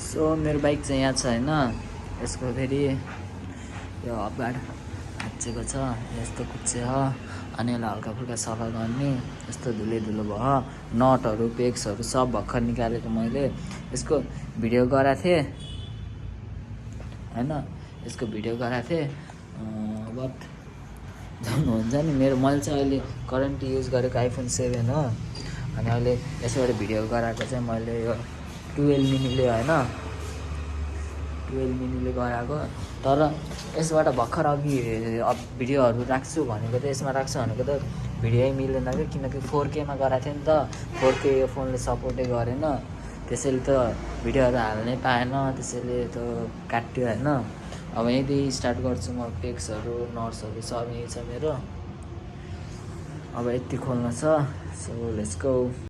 So मेरो bike चाहिँ यहाँ छ होइन, यसको फेरि यो हबगार्ड भाँचिएको छ, यस्तो कुच्चे हो। अनि यसलाई हल्का फुल्का सफा गर्ने, यस्तो धुलो भयो, नटहरू पेक्सहरू सब भर्खर निकालेको मैले। यसको भिडियो गराएको थिएँ होइन, यसको भिडियो गराएको थिएँ, बट जान्नुहुन्छ नि मैले चाहिँ अहिले करेन्ट युज गरेको आइफोन 7 हो। अनि अहिले यसबाट भिडियो गराएको चाहिँ मैले यो 12 मिनीले होइन, 12 मिनीले गराएको। तर यसबाट भर्खर अघि भिडियोहरू राख्छु भनेको त, यसमा राख्छु भनेको त भिडियो मिलेन क्या, किनकि 4Kमा गराएको थिएँ नि त। 4K यो फोनले सपोर्टै गरेन, त्यसैले त भिडियोहरू हाल्नै पाएन, त्यसैले त काट्यो होइन। अब यहीँदेखि स्टार्ट गर्छु म, पेक्सहरू नट्सहरू सब यहीँ छ मेरो। अब यति खोल्न छ, सो लेट्स गो।